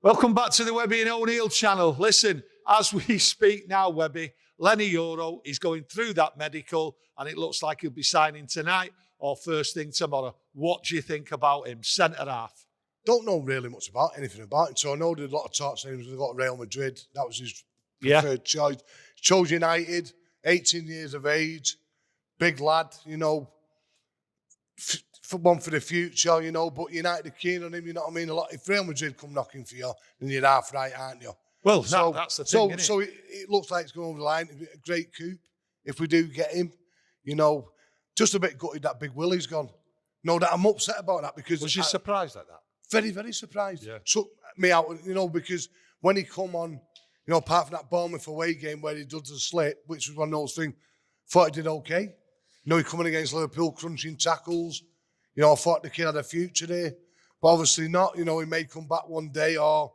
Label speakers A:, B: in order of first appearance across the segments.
A: Welcome back to the Webby and O'Neill channel. Listen, as we speak now, Webby, Leny Yoro is going through that medical and it looks like he'll be signing tonight or first thing tomorrow. What do you think about him? Centre half.
B: Don't know really much about anything about him. So I know there's a lot of talk saying he got Real Madrid. That was his preferred choice. Chose United, 18 years of age, big lad, one for the future, but United are keen on him, you know what I mean? A lot. If Real Madrid come knocking for you, then you're half right, aren't you?
A: Well, that's the thing, isn't it?
B: So it looks like it's going over the line. It'd be a great coup if we do get him, Just a bit gutted that Big Willie's gone. No, that I'm upset about that because...
A: Was you surprised at that?
B: Very, very surprised.
A: Yeah.
B: Took me out, because when he come on, apart from that Bournemouth away game where he does the slip, which was one of those things, thought he did okay. He coming against Liverpool, crunching tackles. I thought the kid had a future there. But obviously not. He may come back one day or a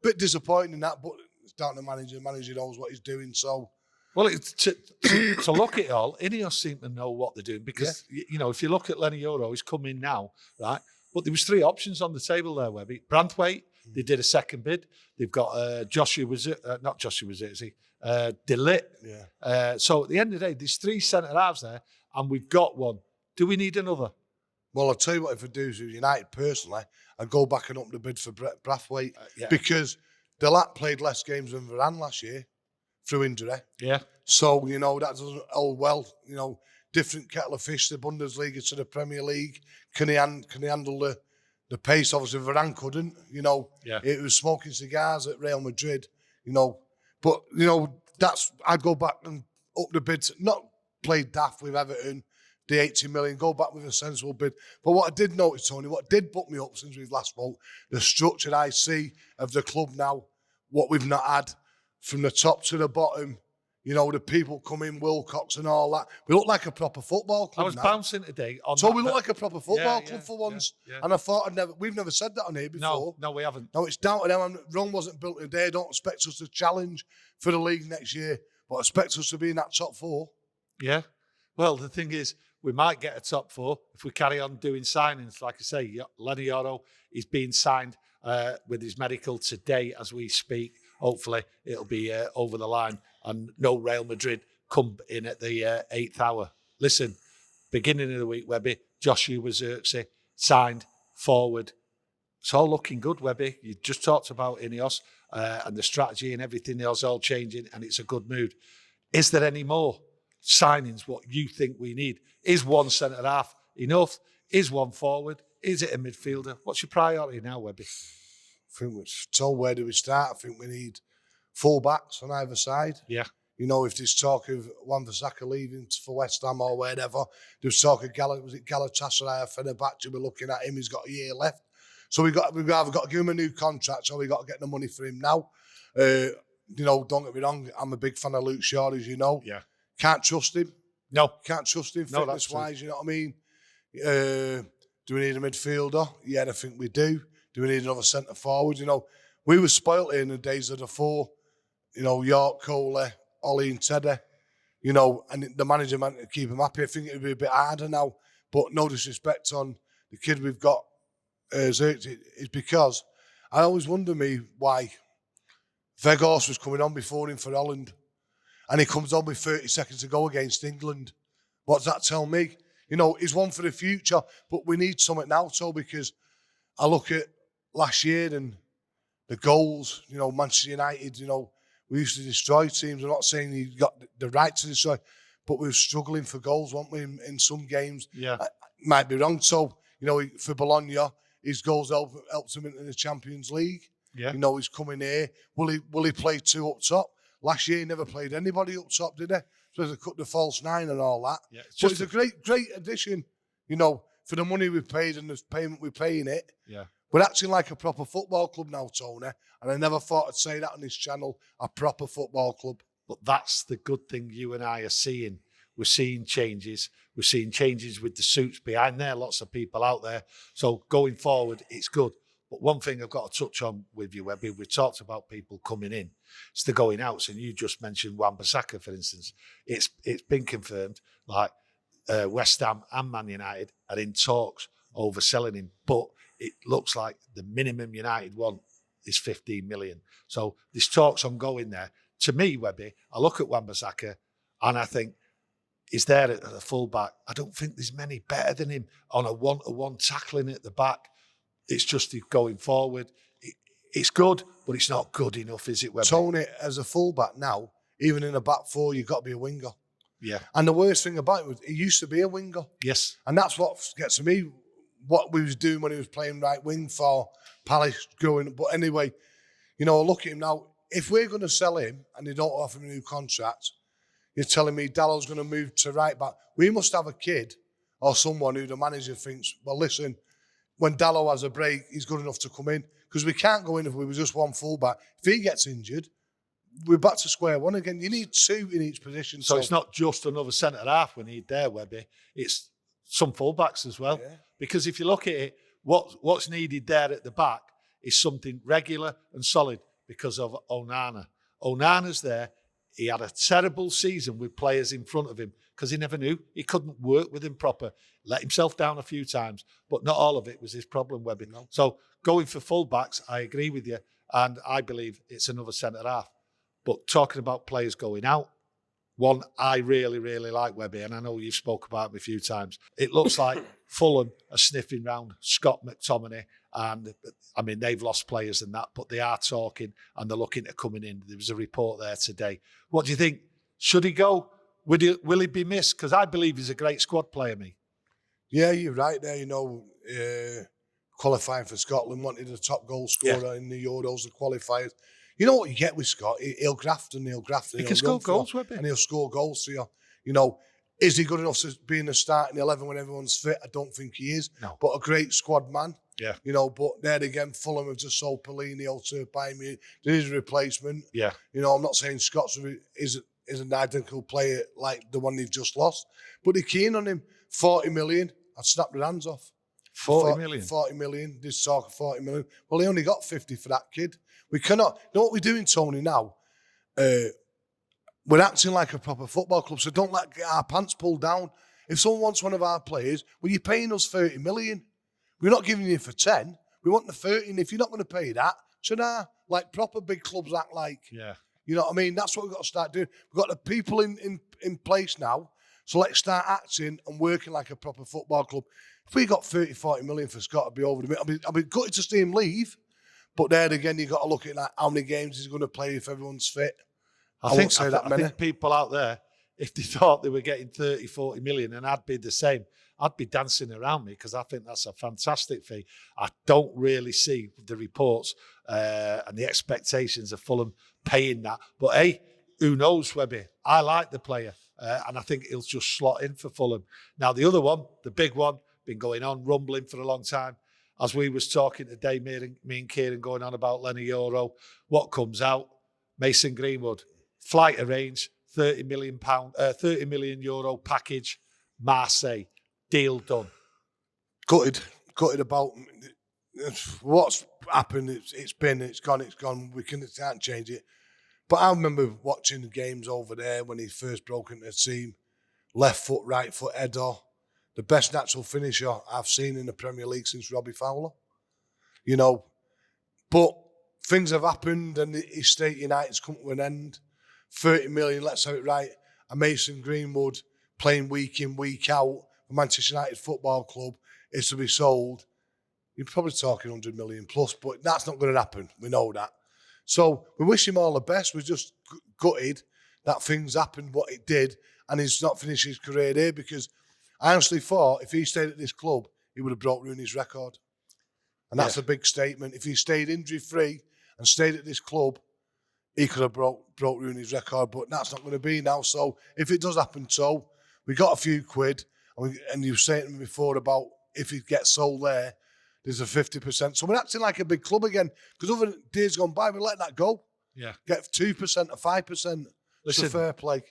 B: bit disappointing in that, but it's down to the manager. The manager knows what he's doing, so...
A: Well, to look at it all, Ineos seem to know what they're doing because, if you look at Leny Yoro, he's come in now, right? But there was 3 options on the table there, Webby. Branthwaite, they did a second bid. They've got not Joshua, was it, is he? DeLitt.
B: Yeah.
A: So at the end of the day, there's 3 centre-halves there and we've got one. Do we need another?
B: Well, I'll tell you what, if I do is United personally, I'd go back and up the bid for Brathwaite because the lad played less games than Varane last year through injury.
A: Yeah.
B: So, that doesn't hold well. Different kettle of fish, the Bundesliga to the Premier League. Can he handle the pace? Obviously, Varane couldn't. It was smoking cigars at Real Madrid, But, I'd go back and up the bid, not play daft with Everton, the 80 million, go back with a sensible bid. But what I did notice, Tony, what did put me up since we've last spoke, the structure I see of the club now, what we've not had from the top to the bottom, the people come in, Wilcox and all that. We look like a proper football club.
A: I was bouncing today on
B: So we look like a proper football club for once.
A: Yeah.
B: And I thought we've never said that on here before.
A: No, we haven't.
B: No, it's down to them. Rome wasn't built today. I don't expect us to challenge for the league next year, but I expect us to be in that top 4.
A: Yeah. Well, the thing is, we might get a top 4 if we carry on doing signings. Like I say, Leny Yoro is being signed with his medical today as we speak. Hopefully, it'll be over the line and no Real Madrid come in at the 8th hour. Listen, beginning of the week, Webby, Joshua Zirkzee signed forward. It's all looking good, Webby. You just talked about Ineos and the strategy and everything else all changing, and it's a good mood. Is there any more signings, what you think we need? Is one centre-half enough? Is one forward? Is it a midfielder? What's your priority now, Webby?
B: I think where do we start? I think we need full-backs on either side.
A: Yeah.
B: If there's talk of Wan-Bissaka leaving for West Ham or wherever, there's talk of Galatasaray or Fenerbahce, we're looking at him, he's got a year left. So we've either got to give him a new contract or we've got to get the money for him now. Don't get me wrong, I'm a big fan of Luke Shaw, as you know.
A: Yeah.
B: Can't trust him.
A: No.
B: Can't trust him
A: No,
B: fitness-wise, you know what I mean? Do we need a midfielder? Yeah, I think we do. Do we need another centre-forward? We were spoilt in the days of the 4, York, Coley, Ollie and Teddy, and the manager meant to keep him happy. I think it would be a bit harder now, but no disrespect on the kid we've got, Zirkzee, is because I always wonder why Weghorst was coming on before him for Holland and he comes on with 30 seconds to go against England. What does that tell me? He's one for the future, but we need something now, because I look at last year and the goals, Manchester United, we used to destroy teams. I'm not saying you got the right to destroy, but we were struggling for goals, weren't we, in some games?
A: Yeah.
B: Might be wrong. So, for Bologna, his goals helped him into the Champions League.
A: Yeah.
B: He's coming here. Will he play 2 up top? Last year, he never played anybody up top, did he? So they cut the false 9 and all that. Yeah, but it's a great addition, for the money we paid and the payment we're paying it.
A: Yeah.
B: We're acting like a proper football club now, Tony. And I never thought I'd say that on this channel, a proper football club.
A: But that's the good thing you and I are seeing. We're seeing changes. We're seeing changes with the suits behind there. Lots of people out there. So going forward, it's good. But one thing I've got to touch on with you, Webby, we talked about people coming in. It's the going outs. And you just mentioned Wan-Bissaka, for instance. It's been confirmed, like West Ham and Man United are in talks over selling him. But it looks like the minimum United want is 15 million. So this talk's ongoing there. To me, Webby, I look at Wan-Bissaka and I think he's there at the fullback. I don't think there's many better than him on a one-to-one tackling at the back. It's just going forward. It's good, but it's not good enough, is it, Webby?
B: Tony, as a fullback now, even in a back four, you've got to be a winger.
A: Yeah.
B: And the worst thing about it was he used to be a winger.
A: Yes.
B: And that's what gets to me, what we was doing when he was playing right wing for Palace going. But anyway, you know, look at him now. If we're going to sell him and they don't offer him a new contract, you're telling me Dallow's going to move to right back. We must have a kid or someone who the manager thinks, well, listen, when Dallow has a break, he's good enough to come in. Because we can't go in if we were just one fullback. If he gets injured, we're back to square one again. You need two in each position.
A: So it's not just another centre-half we need there, Webby. It's some fullbacks as well. Yeah. Because if you look at it, what's needed there at the back is something regular and solid because of Onana. Onana's there. He had a terrible season with players in front of him because he never knew. He couldn't work with him proper. Let himself down a few times, but not all of it was his problem, Webby. No. So going for fullbacks, I agree with you, and I believe it's another centre-half. But talking about players going out, one I really, really like, Webby, and I know you've spoke about him a few times. It looks like Fulham are sniffing round Scott McTominay, and I mean, they've lost players and that, but they are talking and they're looking at coming in. There was a report there today. What do you think? Should he go? Will he be missed? Because I believe he's a great squad player, me.
B: Yeah, you're right there. You know, qualifying for Scotland, wanted a top goal scorer in the Euros, the qualifiers. You know what you get with Scott? He'll graft and he'll graft. And
A: he can score goals, Webby.
B: And he'll score goals for you. You know, is he good enough to be in the starting 11 when everyone's fit? I don't think he is. No. But a great squad man.
A: Yeah.
B: You know, but there again, Fulham have just sold Leny Yoro to Bayern Munich. There is a replacement. Yeah. You know, I'm not saying Scott's is an identical player like the one they've just lost, but they're keen on him. 40 million, I'd snap their hands off.
A: 40 million?
B: 40 million, this talk of 40 million. Well, he only got 50 for that kid. We cannot, you know what we're doing, Tony, now? We're acting like a proper football club, so don't let our pants pulled down. If someone wants one of our players, well, you're paying us 30 million. We're not giving you for 10. We want the 30, and if you're not going to pay that, so nah, like proper big clubs act like. Yeah. You know what I mean? That's what we've got to start doing. We've got the people in place now, so let's start acting and working like a proper football club. If we got 30, 40 million for Scott, I'd be over the minute. I'd be gutted to see him leave. But there again, you've got to look at like how many games he's going to play if everyone's fit. I think
A: people out there, if they thought they were getting 30, 40 million and I'd be the same, I'd be dancing around me because I think that's a fantastic fee. I don't really see the reports and the expectations of Fulham paying that. But hey, who knows, Webby? I like the player and I think he'll just slot in for Fulham. Now, the other one, the big one, been going on, rumbling for a long time. As we was talking today, me and Kieran going on about Leny Yoro, what comes out? Mason Greenwood, flight arranged, €30 million package, Marseille, deal done.
B: Gutted about what's happened. It's gone. We can't change it. But I remember watching the games over there when he first broke into the team. Left foot, right foot, header. The best natural finisher I've seen in the Premier League since Robbie Fowler. You know, but things have happened and his stay at United's come to an end. 30 million, let's have it right. A Mason Greenwood playing week in, week out for Manchester United Football Club is to be sold. You're probably talking 100 million plus, but that's not going to happen. We know that. So we wish him all the best. We're just gutted that things happened, what it did, and he's not finished his career there because I honestly thought if he stayed at this club, he would have broke Rooney's record. And that's a big statement. If he stayed injury-free and stayed at this club, he could have broke Rooney's record, but that's not going to be now. So if it does happen, so we got a few quid, and you were saying to me before about if he gets sold there, there's a 50%. So we're acting like a big club again, because other days gone by, we let that go. Yeah. Get 2% or 5%. Listen, it's a fair play.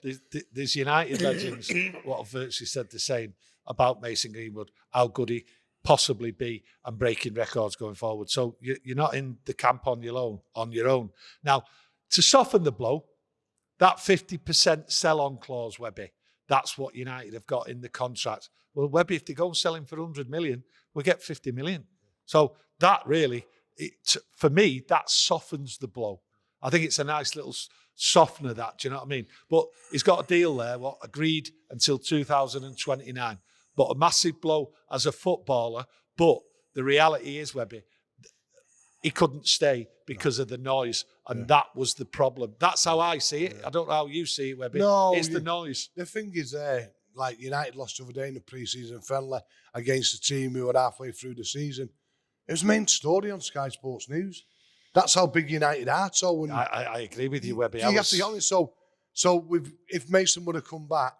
A: There's United legends what have virtually said the same about Mason Greenwood, how good he possibly be and breaking records going forward. So you're not in the camp on your own. Now, to soften the blow, that 50% sell-on clause, Webby, that's what United have got in the contract. Well, Webby, if they go and sell him for 100 million, we'll get 50 million. So that really for me, that softens the blow. I think it's a nice little softener, that, do you know what I mean? But he's got a deal there, agreed until 2029. But a massive blow as a footballer. But the reality is, Webby, he couldn't stay because of the noise, and that was the problem. That's how I see it. I don't know how you see it, Webby.
B: No,
A: it's the noise.
B: The thing is, like United lost the other day in the pre-season friendly against a team who were halfway through the season. It was the main story on Sky Sports News. That's how big United are. So
A: I agree with you, Webby.
B: You have to be honest. So if Mason would have come back,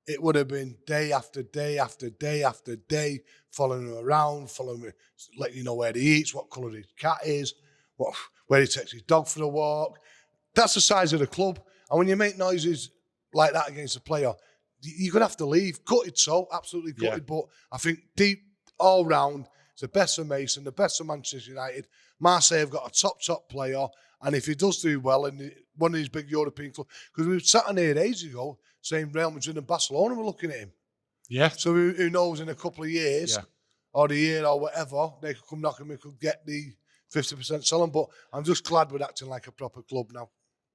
B: it would have been day after day after day after day, following him around, letting you know where he eats, what colour his cat is, where he takes his dog for a walk. That's the size of the club. And when you make noises like that against a player, you're going to have to leave. Gutted, so absolutely gutted. Yeah. But I think deep all round, it's the best of Mason, the best of Manchester United. Marseille have got a top player. And if he does do well in one of these big European clubs, because we were sat on here ages ago saying Real Madrid and Barcelona were looking at him.
A: Yeah.
B: So who knows, in a couple of years or the year or whatever, they could come knocking, we could get the 50% selling. But I'm just glad we're acting like a proper club now.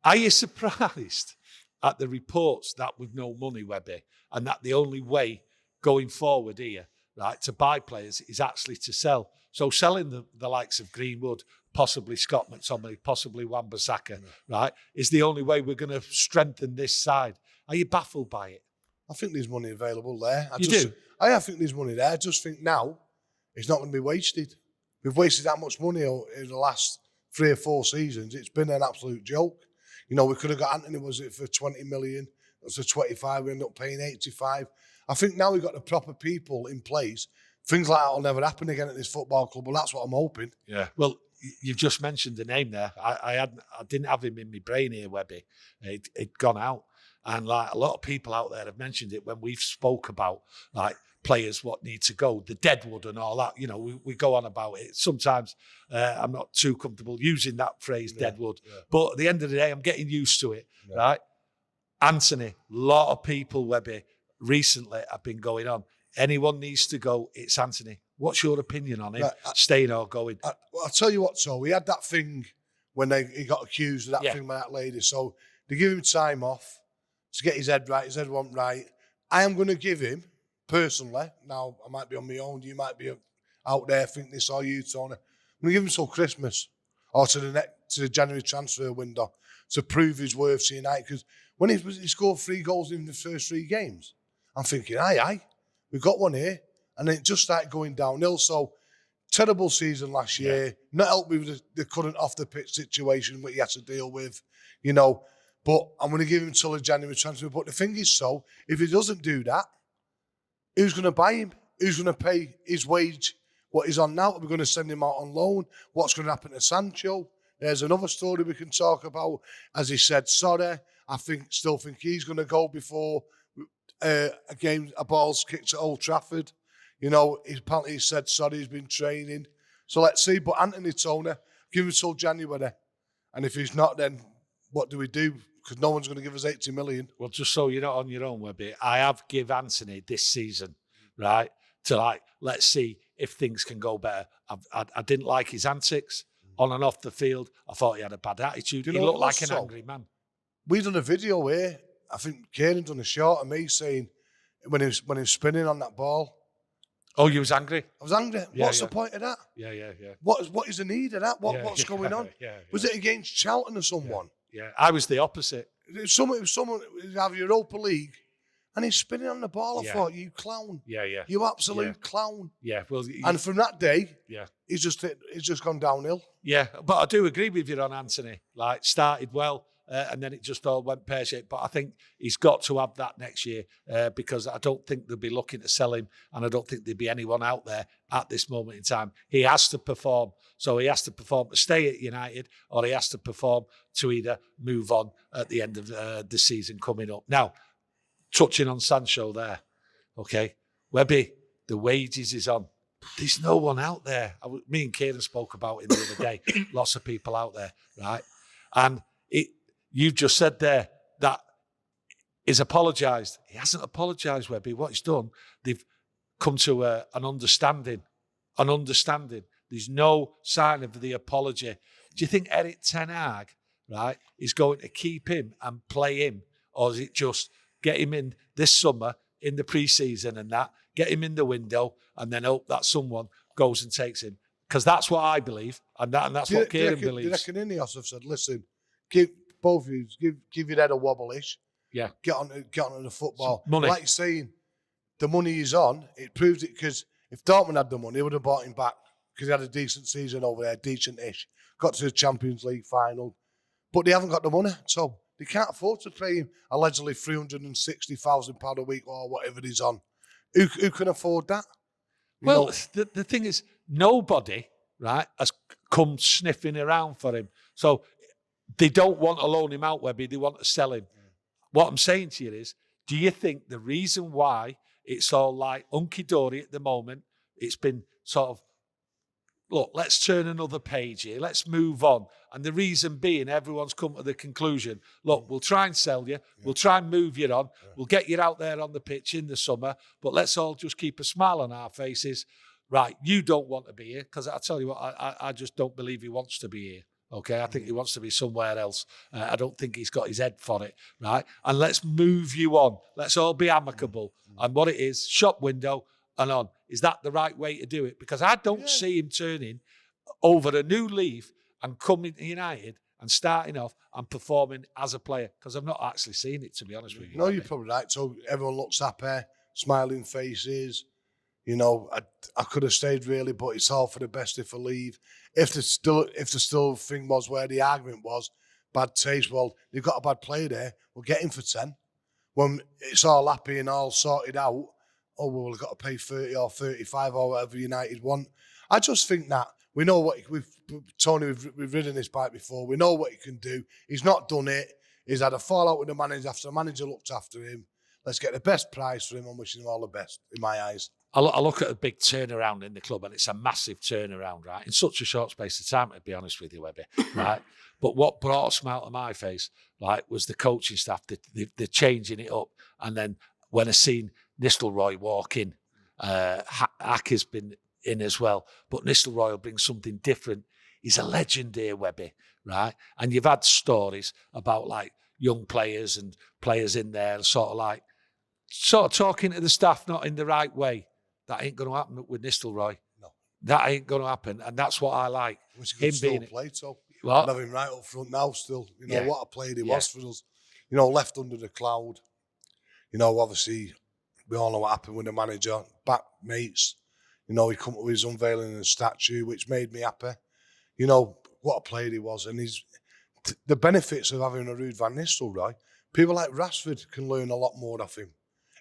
A: Are you surprised at the reports that with no money, Webby, and that the only way going forward here, right, to buy players is actually to sell? So selling the likes of Greenwood, possibly Scott McTominay, possibly Wan-Bissaka, right, is the only way we're going to strengthen this side. Are you baffled by it?
B: I think there's money available there.
A: You do?
B: I think there's money there. I just think now it's not going to be wasted. We've wasted that much money in the last 3 or 4 seasons. It's been an absolute joke. You know, we could have got Anthony, was it for 20 million? It was for 25, we ended up paying 85. I think now we've got the proper people in place. Things like that will never happen again at this football club. Well, that's what I'm hoping.
A: Yeah. Well, you've just mentioned the name there. I didn't have him in my brain here, Webby. It'd gone out. And like a lot of people out there have mentioned it when we've spoke about like players what need to go, the deadwood and all that. You know, we go on about it. Sometimes I'm not too comfortable using that phrase, deadwood. Yeah. But at the end of the day, I'm getting used to it, right? Anthony, a lot of people, Webby, recently have been going on. Anyone needs to go, it's Anthony. What's your opinion on him staying or going?
B: I'll tell you what, so we had that thing when he got accused of that thing by that lady. So they give him time off to get his head right. His head wasn't right. I am going to give him, personally, now I might be on my own, you might be out there think this, or you, Tony. I'm going to give him till Christmas or to the January transfer window to prove his worth to United. Because when he scored 3 goals in the first 3 games, I'm thinking, aye, we've got one here. And then it just started going downhill. So, terrible season last year. Not helped with the current off-the-pitch situation what he had to deal with, you know. But I'm going to give him till the January transfer. But the thing is, so, if he doesn't do that, who's going to buy him? Who's going to pay his wage, what he's on now? Are we going to send him out on loan? What's going to happen to Sancho? There's another story we can talk about. As he said, sorry, still think he's going to go before a ball's kicked at Old Trafford. You know, apparently he said sorry, he's been training. So let's see. But Anthony, Tony, give him till January. And if he's not, then what do we do? Because no one's going to give us 80 million.
A: Well, just so you're not on your own, Webby, I have give Anthony this season, right, to let's see if things can go better. I didn't like his antics on and off the field. I thought he had a bad attitude. He looked like an angry man.
B: We done a video here. I think Kieran done a short of me saying when he was spinning on that ball.
A: Oh, you was angry?
B: I was angry.
A: Yeah,
B: What's the point of that?
A: Yeah.
B: What is the need of that? What's going on? Was it against Charlton or someone?
A: Yeah. I was the opposite.
B: Someone have Europa League, and he's spinning on the ball. I thought, you clown.
A: Yeah.
B: You absolute clown.
A: Yeah. Well,
B: and from that day, he's just gone downhill.
A: Yeah, but I do agree with you on Anthony. Like, started well. And then it just all went pear-shaped. But I think he's got to have that next year because I don't think they'll be looking to sell him, and I don't think there'd be anyone out there at this moment in time. He has to perform. So he has to perform to stay at United, or he has to perform to either move on at the end of the season coming up. Now, touching on Sancho there, okay, Webby, the wages is on. There's no one out there. Me and Kieran spoke about it the other day. Lots of people out there, right? And you've just said there that he's apologised. He hasn't apologised, Webby. What he's done, they've come to an understanding There's no sign of the apology. Do you think Erik ten Hag, right, is going to keep him and play him? Or is it just get him in this summer, in the pre-season and that, get him in the window, and then hope that someone goes and takes him? Because that's what I believe, and that's what Kieran believes.
B: Do you reckon Ineos have said, listen, give both of you, give your head a wobble-ish.
A: Yeah.
B: Get on the football.
A: Money.
B: Like you're saying, the money he's on, it proves it, because if Dortmund had the money, they would have bought him back, because he had a decent season over there, decent-ish. Got to the Champions League final. But they haven't got the money, so they can't afford to pay him allegedly £360,000 a week or whatever he's on. Who can afford that?
A: Well, the thing is, nobody, right, has come sniffing around for him. So they don't want to loan him out, Webby. They want to sell him. What I'm saying to you is, do you think the reason why it's all like hunky-dory at the moment, it's been sort of, look, let's turn another page here. Let's move on. And the reason being, everyone's come to the conclusion, look, we'll try and sell you. We'll try and move you on. We'll get you out there on the pitch in the summer. But let's all just keep a smile on our faces. Right, you don't want to be here. Because I tell you what, I just don't believe he wants to be here. Okay, I think he wants to be somewhere else. I don't think he's got his head for it, right? And let's move you on. Let's all be amicable. And what it is, shop window and on. Is that the right way to do it? Because I don't see him turning over a new leaf and coming to United and starting off and performing as a player. Because I've not actually seen it, to be honest with you.
B: No, you're probably right. So everyone looks happy, smiling faces. You know, I could have stayed really, but it's all for the best if I leave. If the still thing was where the argument was, bad taste, well, they've got a bad player there, we'll get him for 10. When it's all happy and all sorted out, oh, well, we've got to pay 30 or 35 or whatever United want. I just think that we know what Tony, we've ridden this bike before. We know what he can do. He's not done it. He's had a fallout with the manager after the manager looked after him. Let's get the best price for him. I'm wishing him all the best, in my eyes.
A: I look at a big turnaround in the club, and it's a massive turnaround, right? In such a short space of time, to be honest with you, Webby, right? But what brought a smile to my face, right, was the coaching staff. They're changing it up. And then when I seen Nistelrooy walk in, Hack has been in as well. But Nistelrooy will bring something different. He's a legend here, Webby, right? And you've had stories about like young players and players in there sort of talking to the staff not in the right way. That ain't going to happen with Nistelrooy.
B: No.
A: That ain't going to happen. And that's what I like.
B: Which he could still play, so
A: what?
B: I'd have him right up front now still. You know, what a player he was for us. You know, left under the cloud. You know, obviously, we all know what happened with the manager. Back mates. You know, he come up with his unveiling of the statue, which made me happy. You know, what a player he was. And the benefits of having a Ruud van Nistelrooy, people like Rashford can learn a lot more off him.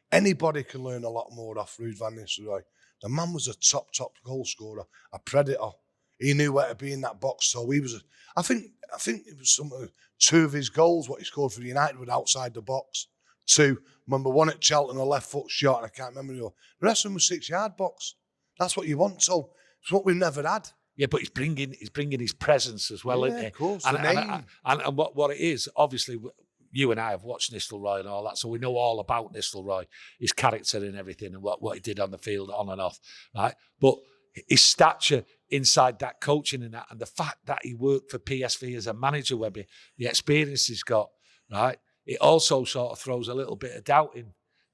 B: Anybody can learn a lot more off Ruud van Nistelrooy. The man was a top goal scorer, a predator. He knew where to be in that box. So he was. I think it was two of his goals what he scored for United were outside the box. Two. Remember one at Charlton, a left foot shot, and I can't remember the other. The rest of them was 6-yard box. That's what you want. So it's what we've never had. Yeah,
A: but he's bringing his presence as well, isn't he?
B: Of course.
A: And what it is, obviously, you and I have watched Nistelrooy and all that, so we know all about Nistelrooy, his character and everything, and what he did on the field, on and off, right? But his stature inside that coaching and that, and the fact that he worked for PSV as a manager, Webby, the experience he's got, right? It also sort of throws a little bit of doubt in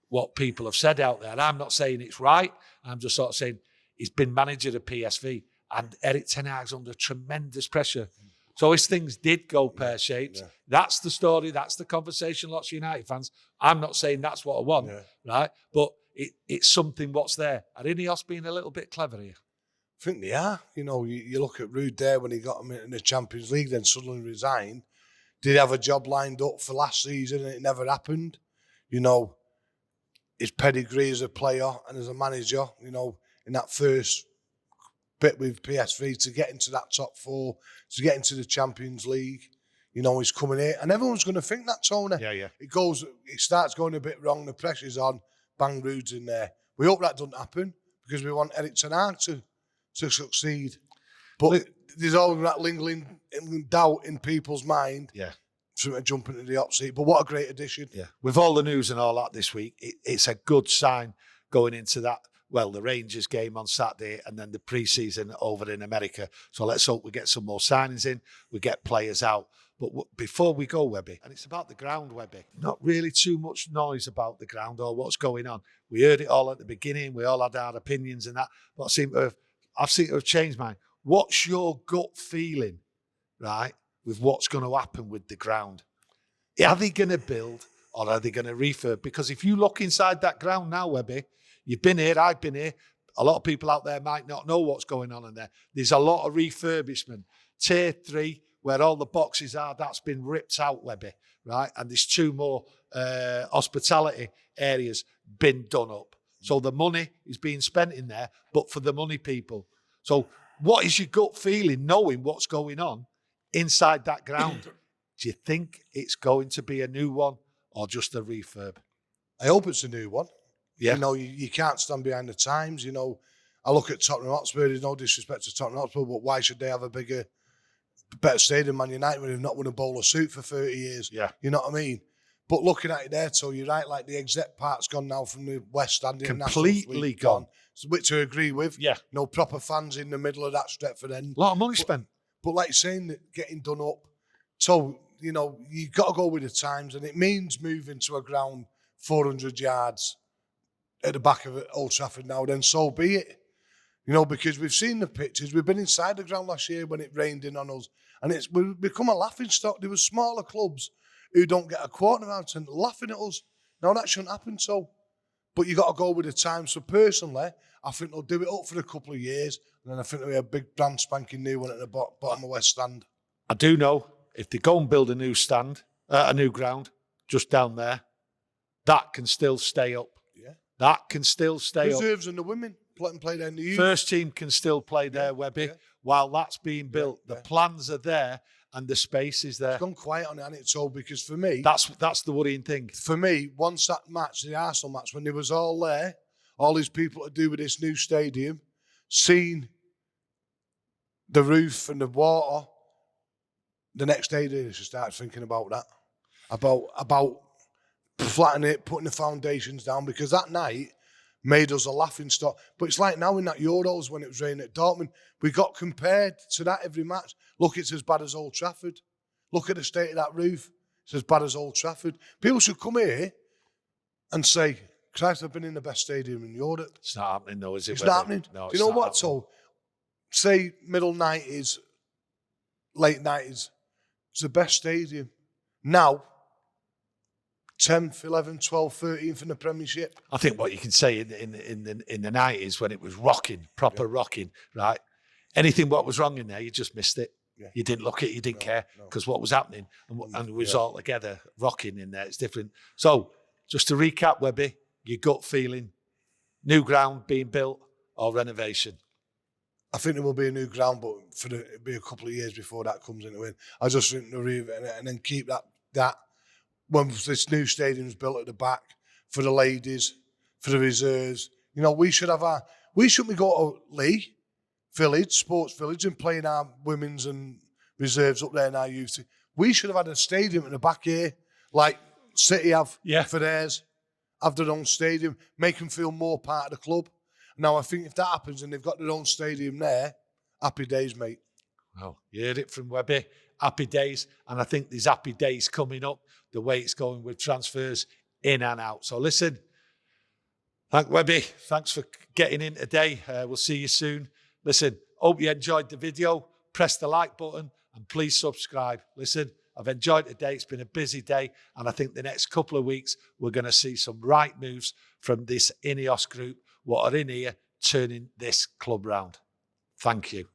A: what people have said out there. And I'm not saying it's right. I'm just sort of saying he's been manager of PSV, and Erik ten Hag's under tremendous pressure. So his things did go pear-shaped. Yeah. That's the story. That's the conversation. Lots of United fans. I'm not saying that's what I want, right? But it's something what's there. Are Ineos being a little bit clever here?
B: I think they are. You know, you look at Ruud there when he got him in the Champions League, then suddenly resigned. Did he have a job lined up for last season and it never happened? You know, his pedigree as a player and as a manager, you know, in that first bit with PSV to get into that top four, to get into the Champions League. You know, he's coming here. And everyone's going to think that, Tony.
A: Yeah.
B: It starts going a bit wrong, the pressure's on, bang, Ruud's in there. We hope that doesn't happen because we want Erik ten Hag to succeed. But there's always that lingering doubt in people's mind.
A: Yeah.
B: To jump into the hot seat. But what a great addition.
A: Yeah. With all the news and all that this week, it's a good sign going into that well, the Rangers game on Saturday and then the pre-season over in America. So let's hope we get some more signings in, we get players out. But before we go, Webby, and it's about the ground, Webby, not really too much noise about the ground or what's going on. We heard it all at the beginning. We all had our opinions and that, but I've seemed to have changed mine. What's your gut feeling, right, with what's going to happen with the ground? Are they going to build or are they going to refurb? Because if you look inside that ground now, Webby, you've been here, I've been here. A lot of people out there might not know what's going on in there. There's a lot of refurbishment. Tier 3, where all the boxes are, that's been ripped out, Webby, right? And there's 2 more hospitality areas been done up. So the money is being spent in there, but for the money people. So what is your gut feeling knowing what's going on inside that ground? Do you think it's going to be a new one or just a refurb?
B: I hope it's a new one.
A: Yeah.
B: You know, you can't stand behind the times. You know, I look at Tottenham Hotspur, there's no disrespect to Tottenham Hotspur, but why should they have a better stadium than Man United when they've not won a bowl of soup for 30 years?
A: Yeah.
B: You know what I mean? But looking at it there, so you're right, like the exec part's gone now from the West Stand.
A: Completely gone.
B: Which I agree with.
A: Yeah.
B: No proper fans in the middle of that Stretford end.
A: A lot of money spent.
B: But like saying that getting done up. So, you know, you've got to go with the times, and it means moving to a ground 400 yards at the back of Old Trafford now, then so be it. You know, because we've seen the pictures. We've been inside the ground last year when it rained in on us, and we've become a laughing stock. There were smaller clubs who don't get a quarter out and laughing at us. Now, that shouldn't happen, so. But you got to go with the times. So personally, I think they'll do it up for a couple of years, and then I think there'll be a big brand spanking new one at the bottom of West Stand.
A: I do know if they go and build a new stand, a new ground just down there, that can still stay up.
B: Yeah,
A: that can still stay up.
B: Reserves and the women play there in the youth.
A: First team can still play there, Webby, while that's being built.
B: Yeah.
A: The plans are there and the space is there.
B: It's gone quiet on it, hasn't it? So because for me,
A: that's the worrying thing.
B: For me, once that match, the Arsenal match, when there was all there, all these people to do with this new stadium, seeing the roof and the water, the next day they just started thinking about that, about flattening it, putting the foundations down, because that night made us a laughing stock. But it's like now in that Euros when it was raining at Dortmund, we got compared to that every match. Look, it's as bad as Old Trafford. Look at the state of that roof. It's as bad as Old Trafford. People should come here and say, Christ, I've been in the best stadium in Europe.
A: It's not happening though, is it?
B: It's not happening.
A: No,
B: do you know what? So, say middle 90s, late 90s, it's the best stadium. Now, 10th, 11th, 12th, 13th in the Premiership.
A: I think what you can say in the 90s when it was rocking, proper rocking, right? Anything what was wrong in there, you just missed it. Yeah. You didn't look at it, you didn't care, because what was happening and it was all together rocking in there. It's different. So, just to recap, Webby, your gut feeling, new ground being built or renovation?
B: I think there will be a new ground, but it'll be a couple of years before that comes into it. I just think and then keep that when this new stadium's built at the back for the ladies, for the reserves. You know, we shouldn't we go to Lee Village, Sports Village, and play in our women's and reserves up there in our youth. We should have had a stadium in the back here, like City have for theirs, have their own stadium, make them feel more part of the club. Now, I think if that happens and they've got their own stadium there, happy days, mate.
A: Well, you heard it from Webby. Happy days. And I think there's happy days coming up, the way it's going with transfers in and out. So listen, thank Webby. Thanks for getting in today. We'll see you soon. Listen, hope you enjoyed the video. Press the like button and please subscribe. Listen, I've enjoyed today. It's been a busy day. And I think the next couple of weeks, we're going to see some right moves from this Ineos group, what are in here, turning this club round. Thank you.